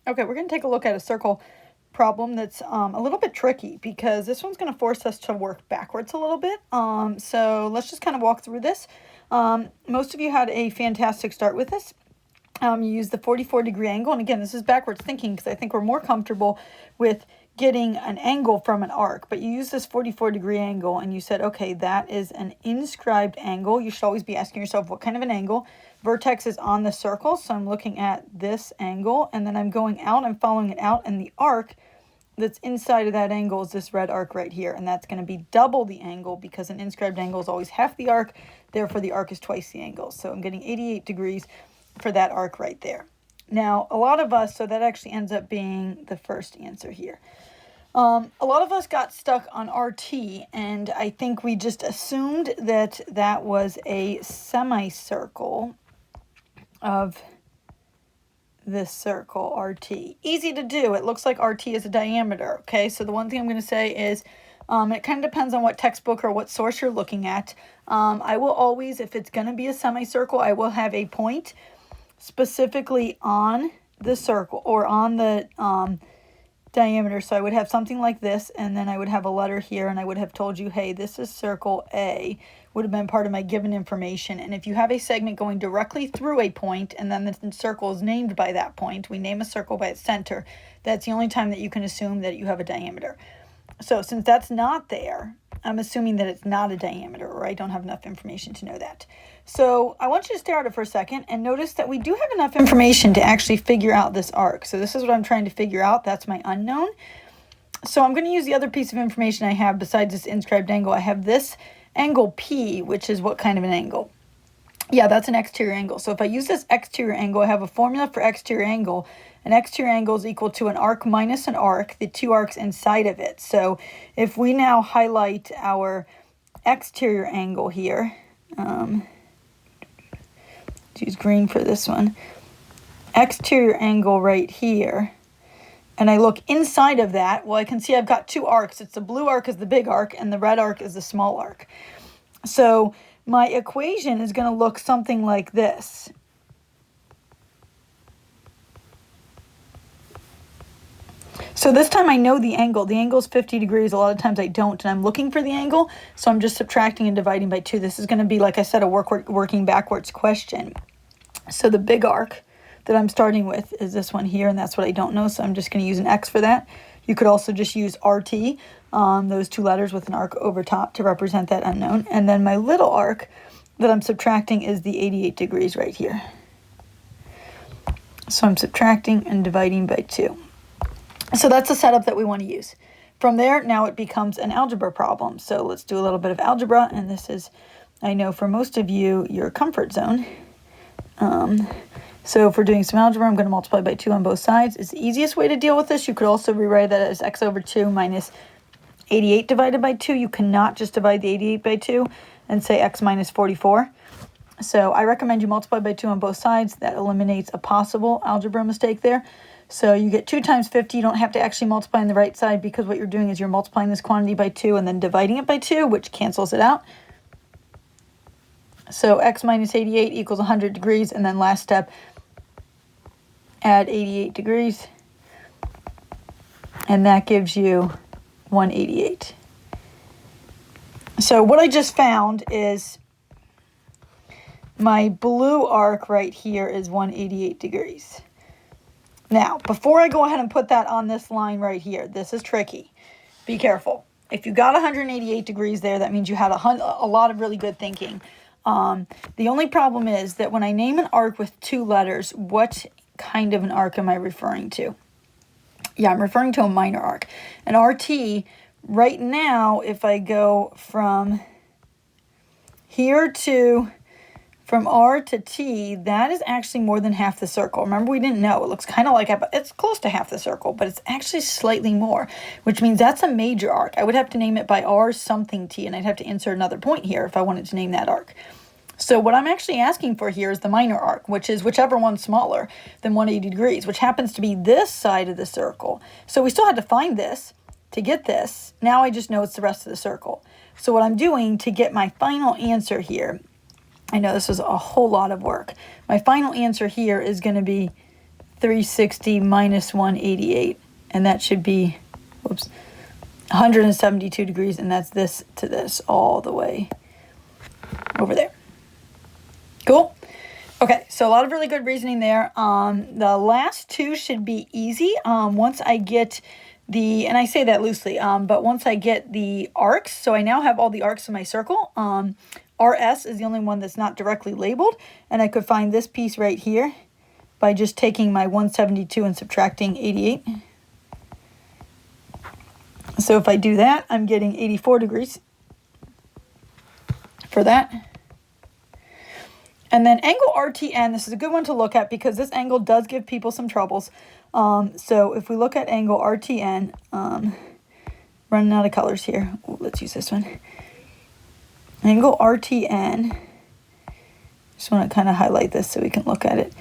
Okay, we're going to take a look at a circle problem that's a little bit tricky because this one's going to force us to work backwards a little bit. So let's just kind of walk through this. Most of you had a fantastic start with this. You use the 44-degree angle. And again, this is backwards thinking because I think we're more comfortable with getting an angle from an arc. But you use this 44-degree angle and you said, okay, that is an inscribed angle. You should always be asking yourself what kind of an angle. Vertex is on the circle, so I'm looking at this angle, and then I'm going out, I'm following it out, and the arc that's inside of that angle is this red arc right here, and that's going to be double the angle because an inscribed angle is always half the arc, therefore the arc is twice the angle. So I'm getting 88 degrees for that arc right there. Now, a lot of us, so that actually ends up being the first answer here. A lot of us got stuck on RT, and I think we just assumed that that was a semicircle of this circle, RT. Easy to do. It looks like RT is a diameter, okay? So the one thing I'm going to say is it kind of depends on what textbook or what source you're looking at. I will always, if it's going to be a semicircle, I will have a point specifically on the circle or on the diameter. So I would have something like this, and then I would have a letter here, and I would have told you, hey, this is circle A, would have been part of my given information. And if you have a segment going directly through a point, and then the circle is named by that point, we name a circle by its center, that's the only time that you can assume that you have a diameter. So since that's not there, I'm assuming that it's not a diameter, or I don't have enough information to know that. So I want you to stare at it for a second and notice that we do have enough information to actually figure out this arc. So this is what I'm trying to figure out. That's my unknown. So I'm going to use the other piece of information I have besides this inscribed angle. I have this angle P, which is what kind of an angle? Yeah, that's an exterior angle. So if I use this exterior angle, I have a formula for exterior angle. An exterior angle is equal to an arc minus an arc, the two arcs inside of it. So if we now highlight our exterior angle here, let's use green for this one, exterior angle right here, and I look inside of that, well, I can see I've got two arcs. It's the blue arc is the big arc, and the red arc is the small arc. So my equation is going to look something like this. So this time I know the angle. The angle is 50 degrees. A lot of times I don't, and I'm looking for the angle, so I'm just subtracting and dividing by 2. This is going to be, like I said, a working backwards question. So the big arc that I'm starting with is this one here, and that's what I don't know, so I'm just going to use an X for that. You could also just use RT, those two letters with an arc over top to represent that unknown. And then my little arc that I'm subtracting is the 88 degrees right here. So I'm subtracting and dividing by 2. So that's the setup that we want to use. From there, now it becomes an algebra problem. So let's do a little bit of algebra, and this is, I know for most of you, your comfort zone. So if we're doing some algebra, I'm going to multiply by 2 on both sides. It's the easiest way to deal with this. You could also rewrite that as x over 2 minus 88 divided by 2. You cannot just divide the 88 by 2 and say x minus 44. So I recommend you multiply by 2 on both sides. That eliminates a possible algebra mistake there. So you get 2 times 50. You don't have to actually multiply on the right side because what you're doing is you're multiplying this quantity by 2 and then dividing it by 2, which cancels it out. So x minus 88 equals 100 degrees. And then last step, add 88 degrees. And that gives you 188. So what I just found is my blue arc right here is 188 degrees. Now, before I go ahead and put that on this line right here, this is tricky. Be careful. If you got 188 degrees there, that means you had a lot of really good thinking. The only problem is that when I name an arc with 2 letters, what kind of an arc am I referring to? Yeah, I'm referring to a minor arc. An RT, right now, if I go from here to, from R to T, that is actually more than half the circle. Remember, we didn't know. It looks kind of like, it's close to half the circle, but it's actually slightly more, which means that's a major arc. I would have to name it by R something T, and I'd have to insert another point here if I wanted to name that arc. So what I'm actually asking for here is the minor arc, which is whichever one's smaller than 180 degrees, which happens to be this side of the circle. So we still had to find this to get this. Now I just know it's the rest of the circle. So what I'm doing to get my final answer here, I know this was a whole lot of work. My final answer here is going to be 360 minus 188. And that should be, whoops, 172 degrees. And that's this to this all the way over there. Cool. Okay, so a lot of really good reasoning there. The last two should be easy. Once I get the, and I say that loosely, but once I get the arcs, so I now have all the arcs in my circle. RS is the only one that's not directly labeled, and I could find this piece right here by just taking my 172 and subtracting 88. So if I do that, I'm getting 84 degrees for that. And then angle RTN, this is a good one to look at because this angle does give people some troubles. So if we look at angle RTN, running out of colors here. Ooh, let's use this one. Angle RTN, just want to kind of highlight this so we can look at it.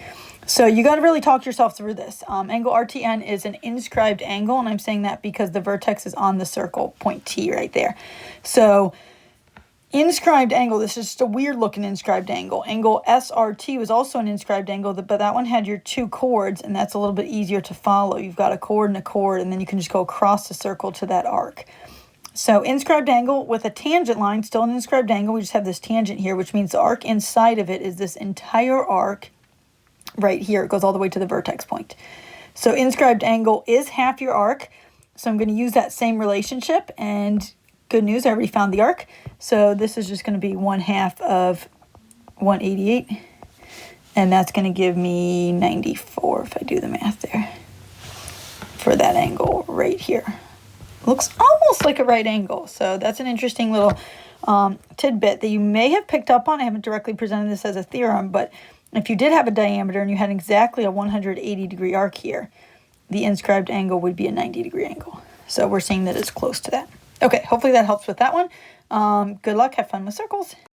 So you got to really talk yourself through this. Angle RTN is an inscribed angle, and I'm saying that because the vertex is on the circle, point T right there. So inscribed angle, this is just a weird looking inscribed angle. Angle SRT was also an inscribed angle, but that one had your two chords, and that's a little bit easier to follow. You've got a chord and a chord, and then you can just go across the circle to that arc. So inscribed angle with a tangent line, still an inscribed angle. We just have this tangent here, which means the arc inside of it is this entire arc right here. It goes all the way to the vertex point. So inscribed angle is half your arc. So I'm going to use that same relationship, and good news, I already found the arc. So this is just going to be 1/2 of 188, and that's going to give me 94 if I do the math there for that angle right here. Looks almost like a right angle. So that's an interesting little tidbit that you may have picked up on. I haven't directly presented this as a theorem, but if you did have a diameter and you had exactly a 180 degree arc here, the inscribed angle would be a 90 degree angle. So we're seeing that it's close to that. Okay, hopefully that helps with that one. Good luck. Have fun with circles.